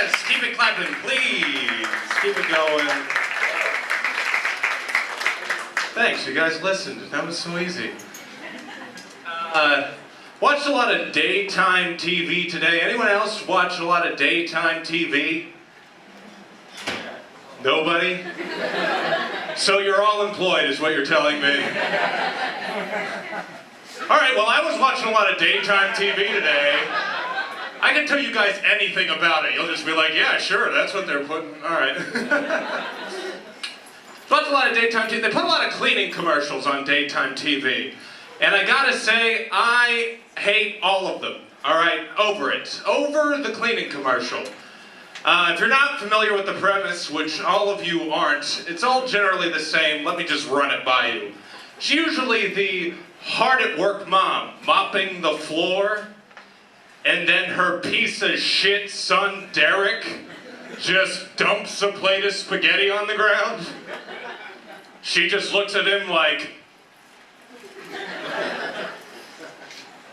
Yes, keep it clapping, please. Keep it going. Thanks, you guys listened. That was so easy. Watched a lot of daytime TV today. Anyone else watch a lot of daytime TV? Nobody? So you're all employed is what you're telling me. Alright, well I was watching a lot of daytime TV today. I can tell you guys anything about it. You'll just be like, yeah, sure, that's what they're putting. Alright. Watched a lot of daytime TV. They put a lot of cleaning commercials on daytime TV. And I gotta say, I hate all of them. Alright, over it. Over the cleaning commercial. If you're not familiar with the premise, which all of you aren't, it's all generally the same. Let me just run it by you. It's usually the hard-at-work mom mopping the floor, and then her piece of shit son, Derek, just dumps a plate of spaghetti on the ground. She just looks at him like,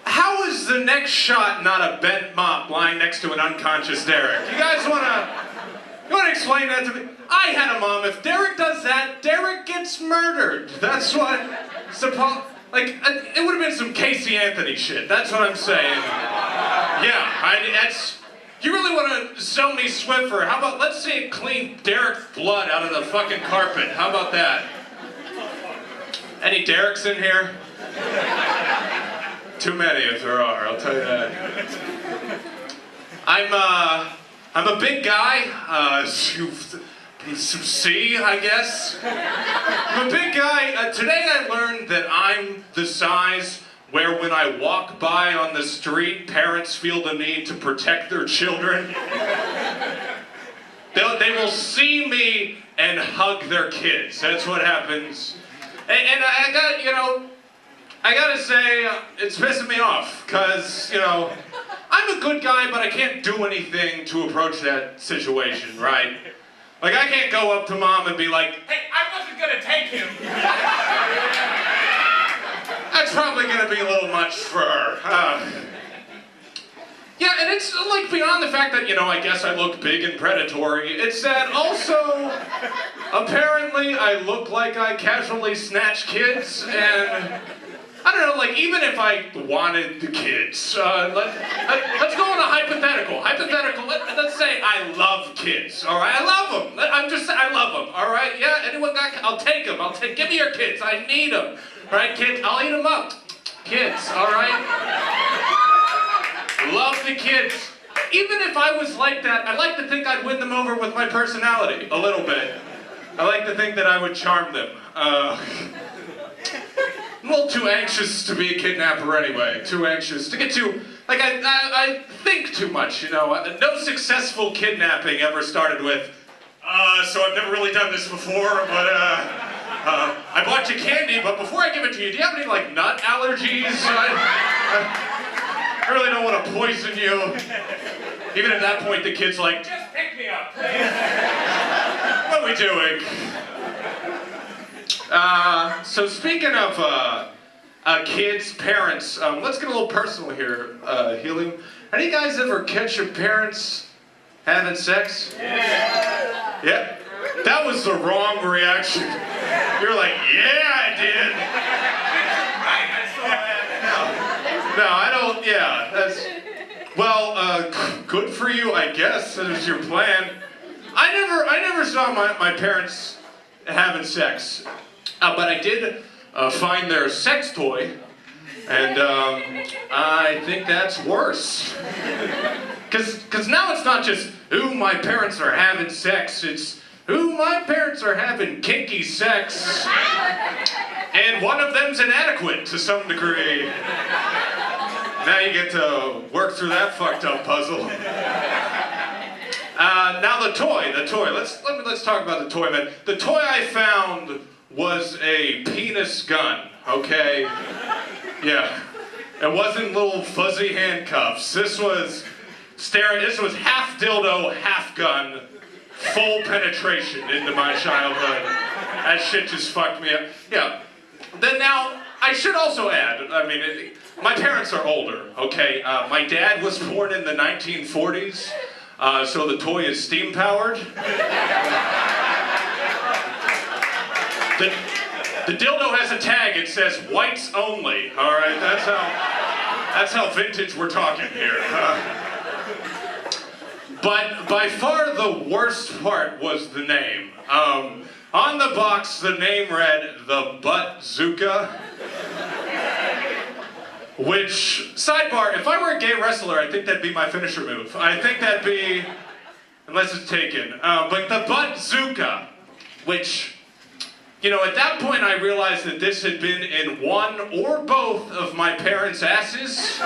how is the next shot not a bent mop lying next to an unconscious Derek? You guys wanna explain that to me? I had a mom. If Derek does that, Derek gets murdered. That's what, it would have been some Casey Anthony shit. That's what I'm saying. Yeah, you really want to sell me Swiffer? How about, let's say, clean Derek's blood out of the fucking carpet. How about that? Any Dereks in here? Too many if there are, I'll tell you that. I'm a big guy, C, I guess. I'm a big guy. Today I learned that I'm the size where when I walk by on the street, parents feel the need to protect their children. They will see me and hug their kids. That's what happens. And I gotta say, it's pissing me off, because, I'm a good guy, but I can't do anything to approach that situation, right? Like, I can't go up to mom and be like, hey, I wasn't gonna take him. That's probably gonna be a little much for her. Yeah, and it's, like, beyond the fact that, I guess I look big and predatory, it's that also, apparently, I look like I casually snatch kids, and I don't know, like, even if I wanted the kids, let's go on a hypothetical. Let's say I love kids, all right? I love them. I love them, all right? Yeah, anyone got, I'll take them. Give me your kids. I need them. All right, kids, I'll eat them up. Kids, all right? Love the kids. Even if I was like that, I'd like to think I'd win them over with my personality, a little bit. I like to think that I would charm them. I'm a little too anxious to be a kidnapper anyway. Too anxious to get too, like, I think too much, No successful kidnapping ever started with, so I've never really done this before, but, I bought you candy, but before I give it to you, do you have any, like, nut allergies? I really don't want to poison you. Even at that point, the kid's like, just pick me up, please. What are we doing? So speaking of kids, parents, let's get a little personal here, Helium. Any guys ever catch your parents having sex? Yeah. Yeah? That was the wrong reaction. You're like, yeah, I did. No, I don't, yeah, that's, well, good for you, I guess, that is your plan. I never saw my parents having sex. But I did find their sex toy, and I think that's worse. Because now it's not just, ooh, my parents are having sex, it's, ooh, my parents are having kinky sex, and one of them's inadequate to some degree. Now you get to work through that fucked up puzzle. Now the toy, let's talk about the toy, man. The toy I found was a penis gun, okay? Yeah. It wasn't little fuzzy handcuffs. This was half dildo, half gun, full penetration into my childhood. That shit just fucked me up. Yeah. Then now, I should also add, my parents are older, okay? My dad was born in the 1940s. So the toy is steam powered. The dildo has a tag. It says whites only. All right, that's how vintage we're talking here. But by far the worst part was the name. On the box, the name read the Butt-Zooka. Which, sidebar, if I were a gay wrestler, I think that'd be my finisher move. I think that'd be, unless it's taken. But the Butt-Zooka, which, you know, at that point I realized that this had been in one or both of my parents' asses.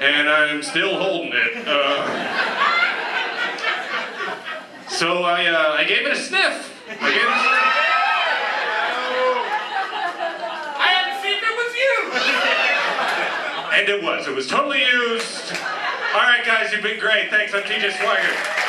And I'm still holding it. So I gave it a sniff. I had to see if it was you! And it was totally used. All right, guys, you've been great. Thanks, I'm TJ Swigart.